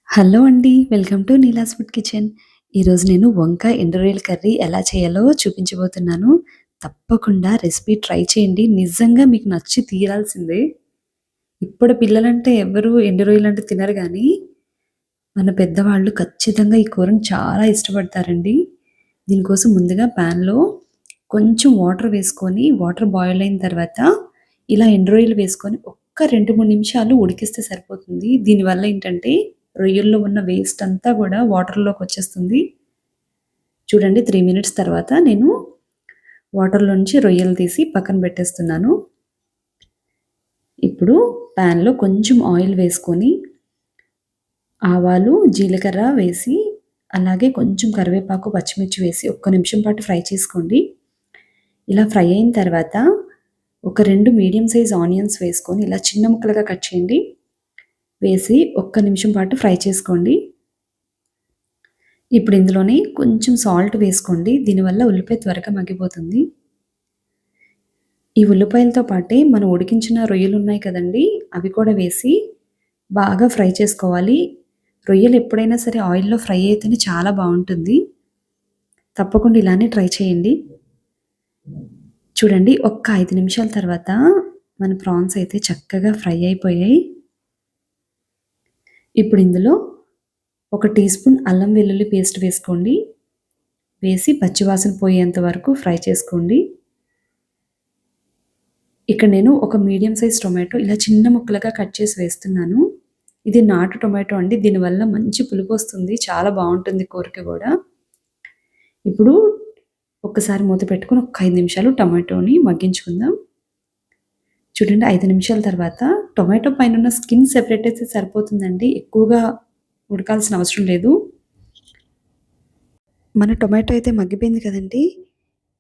Hello అండి. Welcome to Neela's food kitchen. ఈరోజు నేను వంకాయ ఎండు రొయ్యల కర్రీ ఎలా చేయాలో చూపించబోతున్నాను. తప్పకుండా రెసిపీ ట్రై చేయండి. నిజంగా మీకు నచ్చి తీరాల్సిందే. ఇప్పుడు పిల్లలంటే ఎవరు ఎండు రొయ్యలంటే తినరు గానీ, మన పెద్దవాళ్ళు ఖచ్చితంగా ఈ కూరని చాలా ఇష్టపడతారండి. దీనికోసం ముందుగా ప్యాన్‌లో కొంచెం వాటర్ వేసుకొని, వాటర్ బాయిల్ అయిన తర్వాత ఇలా ఎండు రొయ్యలు వేసుకొని ఒక్క 2, 3 నిమిషాలు ఉడికిస్తే సరిపోతుంది. దీనివల్ల ఏంటంటే రొయ్యల్లో ఉన్న వేస్ట్ అంతా గూడా వాటర్‌లోకొచ్చేస్తుంది. చూడండి 3 మినిట్స్ తర్వాత నేను వాటర్‌లో నుంచి రొయ్యలు తీసి పక్కన పెట్టేస్తున్నాను. ఇప్పుడు ప్యాన్‌లో కొంచెం ఆయిల్ వేసుకొని ఆవాలు, జీలకర్ర వేసి, అలాగే కొంచెం కరివేపాకు, పచ్చిమిర్చి వేసి ఒక్క నిమిషం పాటు ఫ్రై చేసుకోండి. ఇలా ఫ్రై అయిన తర్వాత ఒక 2 మీడియం సైజ్ ఆనియన్స్ వేసుకొని ఇలా చిన్న ముక్కలుగా కట్ చేయండి. వేసి ఒక్క నిమిషం పాటు ఫ్రై చేసుకోండి. ఇప్పుడు ఇందులోనే కొంచెం సాల్ట్ వేసుకోండి. దీనివల్ల ఉల్లిపాయ త్వరగా మగ్గిపోతుంది. ఈ ఉల్లిపాయలతో పాటే మనం ఉడికించిన రొయ్యలున్నాయి కదండీ! అవి కూడా వేసి బాగా ఫ్రై చేసుకోవాలి. రొయ్యలు ఎప్పుడైనా సరే ఆయిల్‌లో ఫ్రై అయితేనే చాలా బావుంటుంది. తప్పకుండా ఇలానే ట్రై చేయండి. చూడండి ఒక్క 5 నిమిషాల తర్వాత మన ప్రాన్స్ అయితే చక్కగా ఫ్రై అయిపోయాయి. ఇప్పుడు ఇందులో ఒక టీ స్పూన్ అల్లం వెల్లుల్లి పేస్ట్ వేసుకోండి. వేసి పచ్చివాసన పోయేంత వరకు ఫ్రై చేసుకోండి. ఇక్కడ నేను ఒక మీడియం సైజ్ టొమాటో ఇలా చిన్న ముక్కలుగా కట్ చేసి వేస్తున్నాను. ఇది నాటు టొమాటో అండి. దీనివల్ల మంచి పులుపొస్తుంది. చాలా బావుంటుంది కూరకి గూడా. ఇప్పుడు ఒక్కసారి మూత పెట్టుకొని ఒక 5 నిమిషాలు టొమాటోని మగ్గించుకుందాం. చూడండి 5 నిమిషాల తర్వాత టొమాటో పైనున్న స్కిన్ సెపరేట్ అయితే సరిపోతుందండి. ఎక్కువగా ఉడకాల్సిన అవసరం లేదు. మన టొమాటో అయితే మగ్గిపోయింది కదండీ!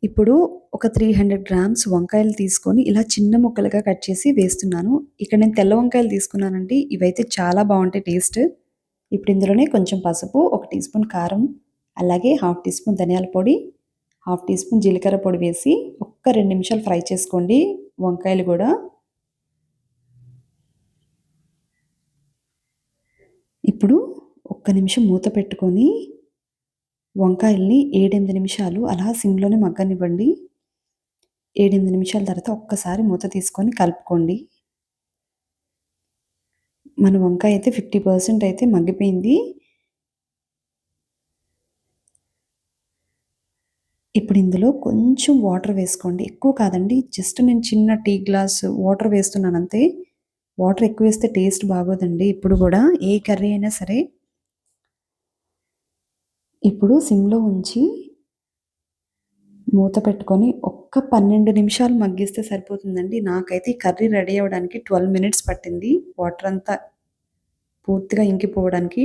ఇప్పుడు ఒక 300 గ్రామ్స్ వంకాయలు తీసుకొని ఇలా చిన్న ముక్కలుగా కట్ చేసి వేస్తున్నాను. ఇక్కడ నేను తెల్ల వంకాయలు తీసుకున్నానండి. ఇవైతే చాలా బావుంటాయి టేస్ట్. ఇప్పుడు ఇందులోనే కొంచెం పసుపు, ఒక టీ స్పూన్ కారం, అలాగే హాఫ్ టీ స్పూన్ ధనియాల పొడి, హాఫ్ టీ స్పూన్ జీలకర్ర పొడి వేసి ఒక్క 2 నిమిషాలు ఫ్రై చేసుకోండి వంకాయలు గూడా. ఇప్పుడు ఒక్క నిమిషం మూత పెట్టుకొని వంకాయల్ని 7, 8 నిమిషాలు అలా సిమ్‌లోనే మగ్గనివ్వండి. 7, 8 నిమిషాల తర్వాత ఒక్కసారి మూత తీసుకొని కలుపుకోండి. మన వంకాయ అయితే 50% అయితే మగ్గిపోయింది. ఇప్పుడు ఇందులో కొంచెం వాటర్ వేసుకోండి. ఎక్కువ కాదండి. జస్ట్ నేను చిన్న టీ గ్లాస్ వాటర్ వేస్తున్నానంతే. వాటర్ ఎక్కువేస్తే టేస్ట్ బాగోదండి ఎప్పుడు గూడా. ఏ కర్రీ అయినా సరే. ఇప్పుడు సిమ్‌లో ఉంచి మూత పెట్టుకొని ఒక్క 12 నిమిషాలు మగ్గిస్తే సరిపోతుందండి. నాకైతే ఈ కర్రీ రెడీ అవ్వడానికి 12 మినిట్స్ పట్టింది. వాటర్ అంతా పూర్తిగా ఇంకిపోవడానికి.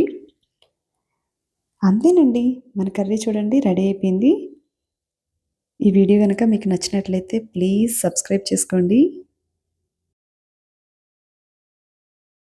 అంతేనండి. మన కర్రీ చూడండి రెడీ అయిపోయింది. ఈ వీడియో గనక మీకు నచ్చినట్లయితే ప్లీజ్ సబ్స్క్రైబ్ చేసుకోండి.